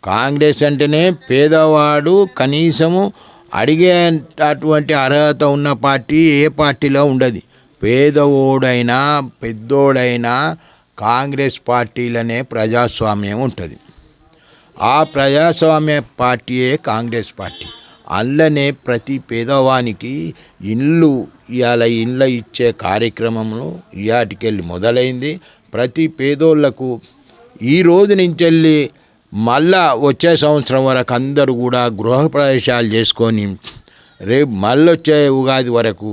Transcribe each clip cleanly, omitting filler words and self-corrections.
కాంగ్రెస్ అంటేనే పేదవాడు కనీసము అడిగేటటువంటి అర్హత ఉన్న పార్టీ ఏ పార్టీలో ఉండదు. పేదోడైనా పెద్దోడైనా కాంగ్రెస్ పార్టీలనే ప్రజాస్వామ్యం ఉంటుంది. ఆ ప్రజాస్వామ్య పార్టీయే కాంగ్రెస్ పార్టీ. అందులోనే ప్రతి పేదవానికి ఇండ్ల ఇచ్చే కార్యక్రమంలో ఇయాటికెళ్ళి మొదలైంది. ప్రతి పేదోళ్లకు ఈ రోజు నుంచి వెళ్ళి మళ్ళా వచ్చే సంవత్సరం వరకు అందరూ కూడా గృహప్రవేశాలు చేసుకొని రేపు మళ్ళీ వచ్చే ఉగాది వరకు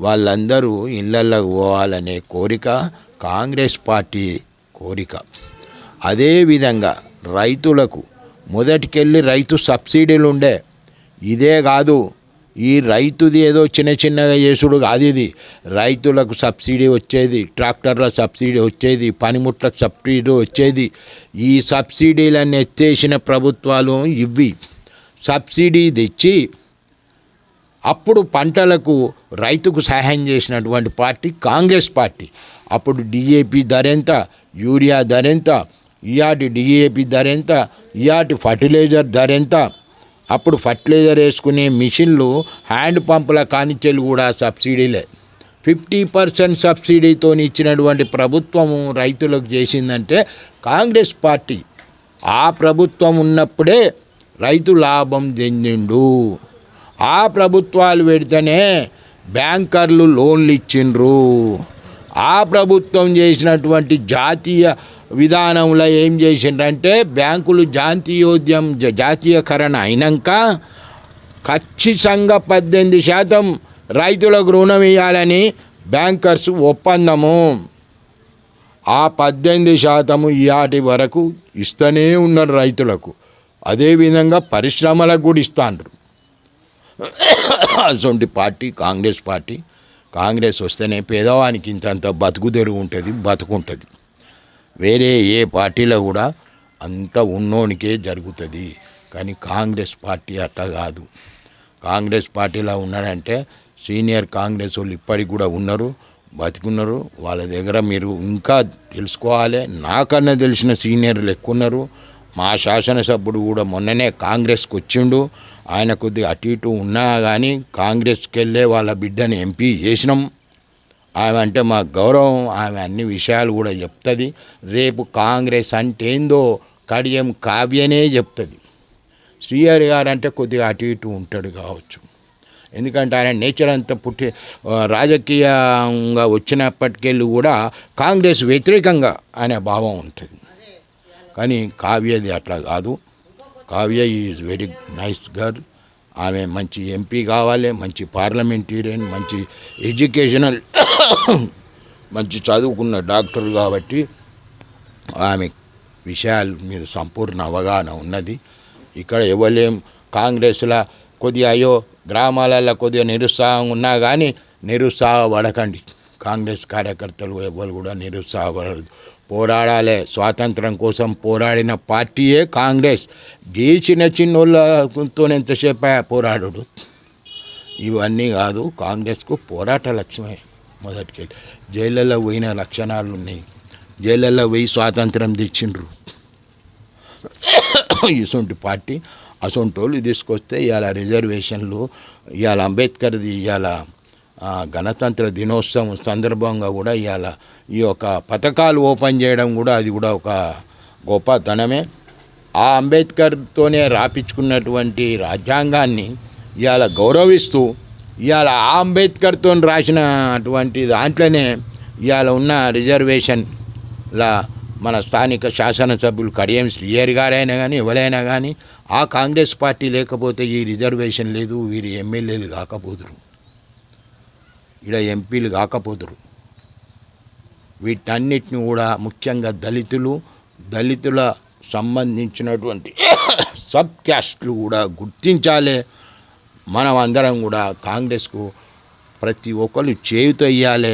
వాళ్ళందరూ ఇళ్ళల్లోకి పోవాలనే కోరిక కాంగ్రెస్ పార్టీ కోరిక. అదేవిధంగా రైతులకు మొదటికెళ్ళి రైతు సబ్సిడీలు ఉండే, ఇదే కాదు ఈ రైతుది ఏదో చిన్నగా చేసుడు కాదు. ఇది రైతులకు సబ్సిడీ వచ్చేది, ట్రాక్టర్ల సబ్సిడీ వచ్చేది, పనిముట్లకు సబ్సిడీ వచ్చేది. ఈ సబ్సిడీలన్నీ ఎత్తేసిన ప్రభుత్వాలు ఇవి. సబ్సిడీ తెచ్చి అప్పుడు పంటలకు రైతుకు సహాయం చేసినటువంటి పార్టీ కాంగ్రెస్ పార్టీ. అప్పుడు డిఏపి ధర ఎంత, యూరియా ధర ఎంత, ఇయాటి డిఏపి ధర ఎంత, ఇయాటి ఫర్టిలైజర్ ధర ఎంత. అప్పుడు ఫర్టిలైజర్ వేసుకునే మిషన్లు హ్యాండ్ పంపుల కానిచెలు కూడా సబ్సిడీలే. 50% సబ్సిడీతో ఇచ్చినటువంటి ప్రభుత్వము రైతులకు చేసిందంటే కాంగ్రెస్ పార్టీ. ఆ ప్రభుత్వం ఉన్నప్పుడే రైతు లాభం చెందిండు. ఆ ప్రభుత్వాలు పెడితేనే బ్యాంకర్లు లోన్లు ఇచ్చిండ్రు. ఆ ప్రభుత్వం చేసినటువంటి జాతీయ విధానంలో ఏం చేసిండ్రంటే బ్యాంకులు జాతీయకరణ అయినాక ఖచ్చితంగా 18% రైతులకు రుణం ఇవ్వాలని బ్యాంకర్స్ ఒప్పందము. ఆ 18% ఇయాటి వరకు ఇస్తూనే ఉన్నారు రైతులకు. అదేవిధంగా పరిశ్రమలకు కూడా ఇస్తాండ్రు. అటువంటి పార్టీ కాంగ్రెస్ పార్టీ. కాంగ్రెస్ వస్తేనే పేదవానికి ఇంతంత బతుకుదెరువు ఉంటుంది, బతుకుంటుంది. వేరే ఏ పార్టీలో కూడా అంత ఉన్నోనికే జరుగుతుంది. కానీ కాంగ్రెస్ పార్టీ అట్లా కాదు. కాంగ్రెస్ పార్టీలో ఉన్నారంటే సీనియర్ కాంగ్రెస్ వాళ్ళు ఇప్పటికి కూడా ఉన్నారు, బతికున్నారు. వాళ్ళ దగ్గర మీరు ఇంకా తెలుసుకోవాలి. నాకన్నా తెలిసిన సీనియర్లు ఎక్కువ ఉన్నారు. మా శాసనసభ్యుడు కూడా మొన్ననే కాంగ్రెస్కి వచ్చిండు. ఆయన కొద్దిగా అటు ఇటు ఉన్నా కానీ కాంగ్రెస్కి వెళ్ళే వాళ్ళ బిడ్డని ఎంపీ చేసినాం. ఆమె అంటే మా గౌరవం. ఆమె అన్ని విషయాలు కూడా చెప్తుంది. రేపు కాంగ్రెస్ అంటే ఏందో కడియం కావ్యనే చెప్తుంది. శ్రీహరి గారు అంటే కొద్దిగా అటు ఇటు ఉంటాడు కావచ్చు. ఎందుకంటే ఆయన నేచర్ అంతా రాజకీయంగా వచ్చినప్పటికెళ్ళి కూడా కాంగ్రెస్ వ్యతిరేకంగా అనే భావం ఉంటుంది. కానీ కావ్యది అట్లా కాదు. Kavya is very nice girl. ఆమె మంచి ఎంపీ కావాలి, మంచి పార్లమెంటేరియన్, మంచి ఎడ్యుకేషనల్, మంచి చదువుకున్న డాక్టర్ కాబట్టి ఆమె విషయాల మీద సంపూర్ణ అవగాహన ఉన్నది. ఇక్కడ ఎవరేం కాంగ్రెస్లో కొద్దిగా గ్రామాలలో కొద్దిగా నిరుత్సాహం ఉన్నా కానీ నిరుత్సాహపడకండి. కాంగ్రెస్ కార్యకర్తలు ఎవరు కూడా నిరుత్సాహపడదు. పోరాడాలి. స్వాతంత్రం కోసం పోరాడిన పార్టీయే కాంగ్రెస్. చిన్నోళ్ళతో ఎంతసేపు పోరాడు. ఇవన్నీ కాదు. కాంగ్రెస్కు పోరాట లక్ష్యమే మొదటికెళ్ళి. జైళ్ళలో పోయిన లక్షణాలు ఉన్నాయి. జైళ్ళలో పోయి స్వాతంత్రం తెచ్చిండ్రు. ఇటువంటి పార్టీ అసొంటి వాళ్ళు తీసుకొస్తే ఇవాళ రిజర్వేషన్లు, ఇవాళ అంబేద్కర్ది ఇవాళ గణతంత్ర దినోత్సవం సందర్భంగా కూడా ఇవాళ ఈ యొక్క పథకాలు ఓపెన్ చేయడం కూడా అది కూడా ఒక గొప్పతనమే. ఆ అంబేద్కర్తోనే రాపించుకున్నటువంటి రాజ్యాంగాన్ని ఇవాళ గౌరవిస్తూ ఇవాళ ఆ అంబేద్కర్తో రాసినటువంటి దాంట్లోనే ఇవాళ ఉన్న రిజర్వేషన్ల మన స్థానిక శాసనసభ్యులు కడియం శ్రీహరి గారైనా కానీ ఎవరైనా కానీ ఆ కాంగ్రెస్ పార్టీ లేకపోతే ఈ రిజర్వేషన్ లేదు, వీరి ఎమ్మెల్యేలు కాకపోదురు, ఇక్కడ ఎంపీలు కాకపోదురు. వీటన్నిటిని కూడా ముఖ్యంగా దళితుల సంబంధించినటువంటి సబ్ క్యాస్ట్లు కూడా గుర్తించాలి. మనం అందరం కూడా కాంగ్రెస్కు ప్రతి ఒక్కరు చేయూత ఇవ్వాలి.